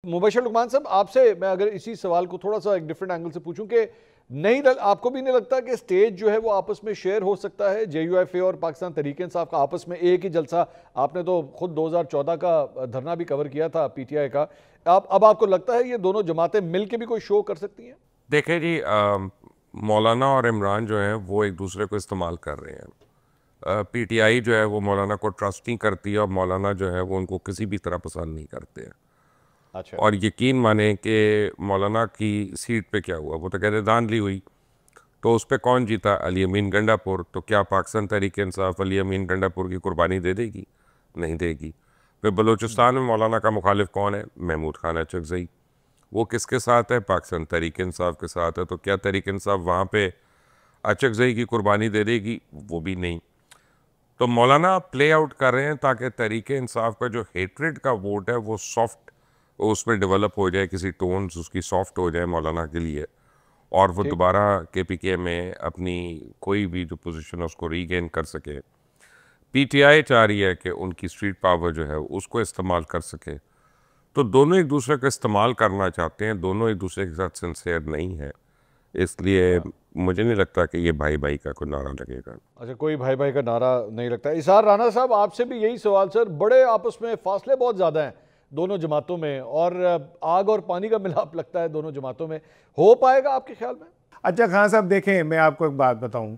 मुबशर लुकमान साहब, आपसे मैं अगर इसी सवाल को थोड़ा सा एक डिफरेंट एंगल से पूछूं कि आपको भी नहीं लगता कि स्टेज जो है वो आपस में शेयर हो सकता है? JUIFA और पाकिस्तान तहरीक इंसाफ का आपस में एक ही जलसा, आपने तो खुद 2014 का धरना भी कवर किया था PTI का, अब आपको लगता है ये दोनों जमातें मिल के भी कोई शो कर सकती हैं? देखिए जी, मौलाना और इमरान जो है वो एक दूसरे को इस्तेमाल कर रहे हैं। PTI जो है वो मौलाना को ट्रस्ट नहीं करती है और मौलाना जो है वो उनको किसी भी तरह पसंद नहीं करते हैं। अच्छा। और यकीन माने कि मौलाना की सीट पे क्या हुआ, वो तो कहते धांधली हुई, तो उस पर कौन जीता? अली अमीन गंडापुर। तो क्या पाकिस्तान तहरीक इंसाफ अली अमीन गंडापुर की कुर्बानी दे देगी? नहीं देगी। फिर बलूचिस्तान में मौलाना का मुखालिफ कौन है? महमूद खान अचकज़ई। वो किसके साथ है? पाकिस्तान तहरीक इंसाफ के साथ है। तो क्या तहरीक इंसाफ वहाँ पे अचकज़ई की कुर्बानी दे देगी? वो भी नहीं। तो मौलाना प्ले आउट कर रहे हैं ताकि तहरीक इंसाफ का जो हेट्रेड का वोट है वो सॉफ्ट, उसमें डेवलप हो जाए, किसी टोन्स उसकी सॉफ्ट हो जाए मौलाना के लिए, और वो दोबारा KPK में अपनी कोई भी जो पोजीशन है उसको रीगेन कर सके। PTI चाह रही है कि उनकी स्ट्रीट पावर जो है उसको इस्तेमाल कर सके। तो दोनों एक दूसरे का इस्तेमाल करना चाहते हैं, दोनों एक दूसरे के साथ सिंसियर नहीं है, इसलिए मुझे नहीं लगता कि ये भाई भाई का कोई नारा लगेगा। अच्छा, कोई भाई भाई का नारा नहीं लगता। इसार राना साहब, आपसे भी यही सवाल सर, बड़े आपस में फासले बहुत ज़्यादा हैं दोनों जमातों में और आग और पानी का मिलाप लगता है दोनों जमातों में, हो पाएगा आपके ख्याल में? अच्छा खान साहब, देखें मैं आपको एक बात बताऊं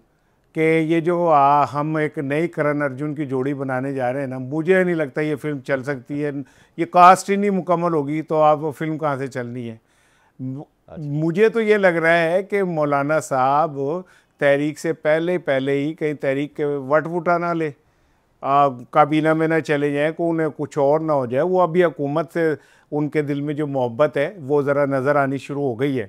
कि ये जो हम एक नई करण अर्जुन की जोड़ी बनाने जा रहे हैं ना, मुझे नहीं लगता ये फिल्म चल सकती है। ये कास्ट ही नहीं मुकम्मल होगी तो आप वो फिल्म कहाँ से चलनी है? मुझे तो ये लग रहा है कि मौलाना साहब तहरीक से पहले ही कहीं तहरीक के वटवुटा ना ले, काबीना में ना चले जाएं, को उन्हें कुछ और ना हो जाए। वो अभी हुकूमत से उनके दिल में जो मोहब्बत है वो ज़रा नज़र आनी शुरू हो गई है।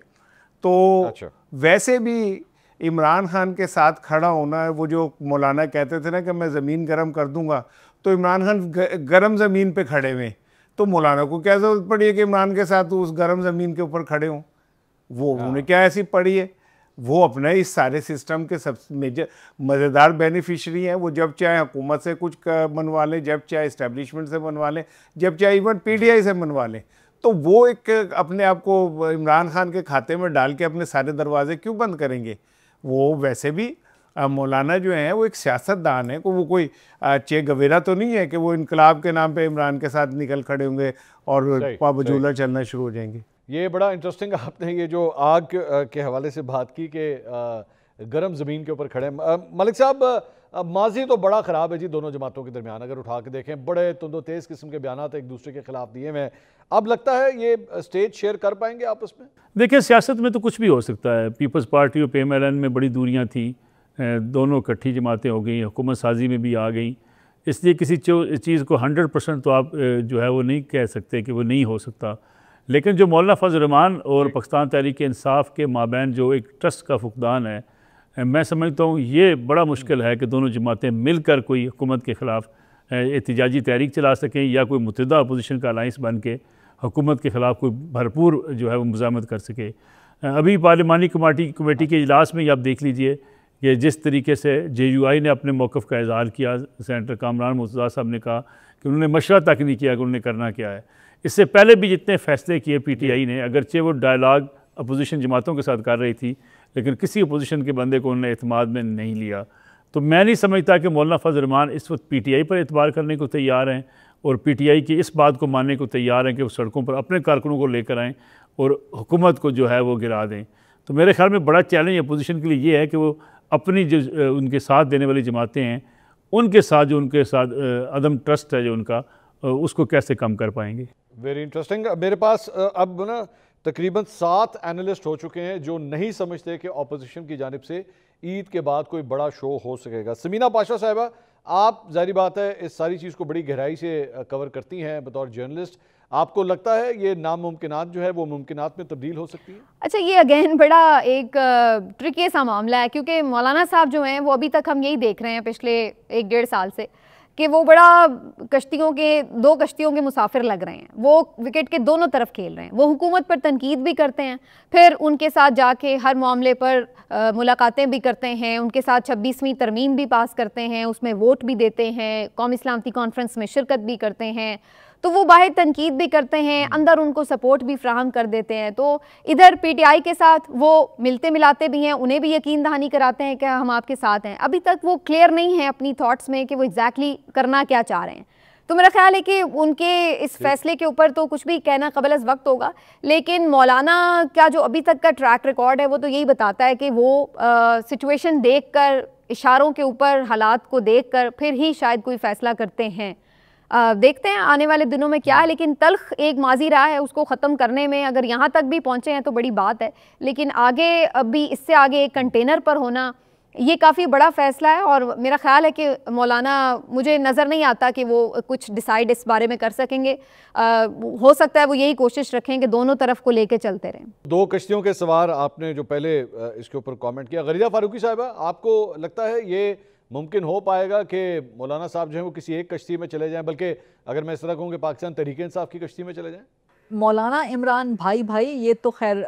तो अच्छा। वैसे भी इमरान खान के साथ खड़ा होना है, वो जो मौलाना कहते थे ना कि मैं ज़मीन गर्म कर दूंगा, तो इमरान खान गर्म ज़मीन पे खड़े हुए, तो मौलाना को क्या ज़रूरत पड़ी है कि इमरान के साथ उस गर्म ज़मीन के ऊपर खड़े हों? वो उन्हें क्या ऐसी पड़ी है? वो अपने इस सारे सिस्टम के सब मेजर मज़ेदार बेनिफिशरी हैं। वो जब चाहे हुकूमत से कुछ बनवा लें, जब चाहे इस्टेब्लिशमेंट से बनवा लें, जब चाहे इवन PTI से बनवा लें। तो वो एक अपने आप को इमरान खान के खाते में डाल के अपने सारे दरवाजे क्यों बंद करेंगे? वो वैसे भी मौलाना जो हैं वो एक सियासतदान है, वो कोई चे गवेरा तो नहीं है कि वो इनकलाब के नाम पे इमरान के साथ निकल खड़े होंगे और पाबजूला चलना शुरू हो जाएंगे। ये बड़ा इंटरेस्टिंग आपने ये जो आग के हवाले से बात की कि गर्म ज़मीन के ऊपर खड़े हैं। मलिक साहब, माजी तो बड़ा ख़राब है जी दोनों जमातों के दरमियान, अगर उठा के देखें बड़े तुंदो तेज़ किस्म के बयानात एक दूसरे के खिलाफ दिए हुए। अब लगता है ये स्टेज शेयर कर पाएंगे आपस में? देखिए, सियासत में तो कुछ भी हो सकता है। पीपल्स पार्टी और PMLN में बड़ी दूरियां थी, दोनों इकट्ठी जमातें हो गई, हुकूमत साजी में भी आ गई, इसलिए किसी चीज़ को 100% तो आप जो है वो नहीं कह सकते कि वो नहीं हो सकता। लेकिन जो मौलाना फजल रहमान और पाकिस्तान तहरीक इंसाफ के माबैन जो एक ट्रस्ट का फुकदान है, मैं समझता हूँ ये बड़ा मुश्किल है कि दोनों जमातें मिलकर कोई हुकूमत के ख़िलाफ़ एहतिजाजी तहरीक चला सकें या कोई मुतहदा अपोजिशन का अलाइंस बन के हुकूमत के ख़िलाफ़ कोई भरपूर जो है वो मुज़ामत कर सके। अभी पार्लिमानी कमेटी के इजलास में आप देख लीजिए कि जिस तरीके से JUI ने अपने मौक़िफ़ का इज़हार किया, सेनेटर कामरान मुर्तज़ा साहब ने कहा कि उन्होंने मशवरा तक नहीं किया कि उन्होंने करना क्या है। इससे पहले भी जितने फ़ैसले किए PTI ने, अगरचे वो डायलॉग अपोजिशन जमातों के साथ कर रही थी, लेकिन किसी अपोजिशन के बंदे को उन्होंने एतमाद में नहीं लिया। तो मैं नहीं समझता कि मौलाना फजल रहमान इस वक्त PTI पर एतबार करने को तैयार हैं और PTI की इस बात को मानने को तैयार हैं कि वो सड़कों पर अपने कारकुनों को लेकर आएँ और हुकूमत को जो है वो गिरा दें। तो मेरे ख्याल में बड़ा चैलेंज अपोजिशन के लिए ये है कि वो अपनी जो उनके साथ देने वाली जमातें हैं, उनके साथ जो उनके साथ अदम ट्रस्ट है जो उनका, उसको कैसे कम कर पाएंगे। Very interesting. मेरे पास अब ना तकरीबन 7 एनालिस्ट हो चुके हैं जो नहीं समझते कि ऑपोजिशन की जानिब से ईद के बाद कोई बड़ा शो हो सकेगा। समीना पाशा साहिबा, आप जाहिर बात है इस सारी चीज़ को बड़ी गहराई से कवर करती हैं बतौर जर्नलिस्ट, आपको लगता है ये नामुमकिनात जो है वो मुमकिनात में तब्दील हो सकती है? अच्छा, ये अगेन बड़ा एक ट्रिकी सा मामला है, क्योंकि मौलाना साहब जो हैं वो अभी तक हम यही देख रहे हैं पिछले 1-1.5 साल से कि वो बड़ा दो कश्तियों के मुसाफिर लग रहे हैं। वो विकेट के दोनों तरफ खेल रहे हैं। वो हुकूमत पर तनकीद भी करते हैं, फिर उनके साथ जाके हर मामले पर मुलाकातें भी करते हैं, उनके साथ 26वीं तरमीम भी पास करते हैं, उसमें वोट भी देते हैं, कौमी सलामती कॉन्फ्रेंस में शिरकत भी करते हैं। तो वो बाहर तनकीद भी करते हैं, अंदर उनको सपोर्ट भी फ्राहम कर देते हैं। तो इधर पीटीआई के साथ वो मिलते मिलाते भी हैं, उन्हें भी यकीन दहानी कराते हैं कि हम आपके साथ हैं। अभी तक वो क्लियर नहीं है अपनी थॉट्स में कि वो एग्जैक्टली करना क्या चाह रहे हैं। तो मेरा ख्याल है कि उनके इस फैसले के ऊपर तो कुछ भी कहना कबल अज़ वक्त होगा, लेकिन मौलाना का जो अभी तक का ट्रैक रिकॉर्ड है वो तो यही बताता है कि वो सिचुएशन देखकर, इशारों के ऊपर, हालात को देखकर फिर ही शायद कोई फ़ैसला करते हैं। देखते हैं आने वाले दिनों में क्या है, लेकिन तल्ख एक माजी रहा है, उसको ख़त्म करने में अगर यहाँ तक भी पहुँचे हैं तो बड़ी बात है, लेकिन आगे अभी इससे आगे एक कंटेनर पर होना ये काफ़ी बड़ा फ़ैसला है। और मेरा ख्याल है कि मौलाना, मुझे नज़र नहीं आता कि वो कुछ डिसाइड इस बारे में कर सकेंगे। हो सकता है वो यही कोशिश रखें कि दोनों तरफ को लेके चलते रहें। 2 कश्तियों के सवार आपने जो पहले इसके ऊपर कमेंट किया, गरीदा फारूकी साहिबा, आपको लगता है ये मुमकिन हो पाएगा कि मौलाना साहब जो है वो किसी एक कश्ती में चले जाएं, बल्कि अगर मैं इस तरह कहूँ कि पाकिस्तान तहरीक-ए-इंसाफ की कश्ती में चले जाएं? मौलाना इमरान भाई ये तो खैर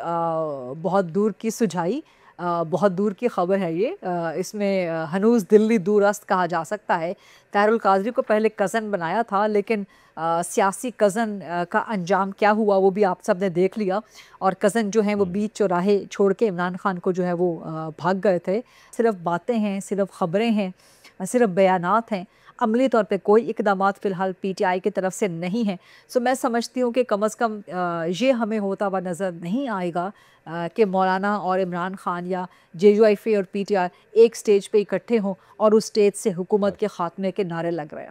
बहुत दूर की सुझाई, बहुत दूर की ख़बर है ये। इसमें हनूज़ दिल्ली दूरस्त कहा जा सकता है। ताहिरुल कादरी को पहले कज़न बनाया था, लेकिन सियासी कज़न का अंजाम क्या हुआ वो भी आप सब ने देख लिया। और कज़न जो हैं वो बीच चौराहे छोड़ के इमरान खान को जो है वो भाग गए थे। सिर्फ बातें हैं, सिर्फ ख़बरें हैं, सिर्फ बयानात हैं, अमली तौर पे कोई इक़दामात फ़िलहाल पीटीआई की तरफ से नहीं है। सो मैं समझती हूँ कि कम अज़ कम ये हमें होता हुआ नज़र नहीं आएगा कि मौलाना और इमरान खान या JUIF और पीटीआई एक स्टेज पे इकट्ठे हों और उस स्टेज से हुकूमत के ख़ात्मे के नारे लग रहे हैं।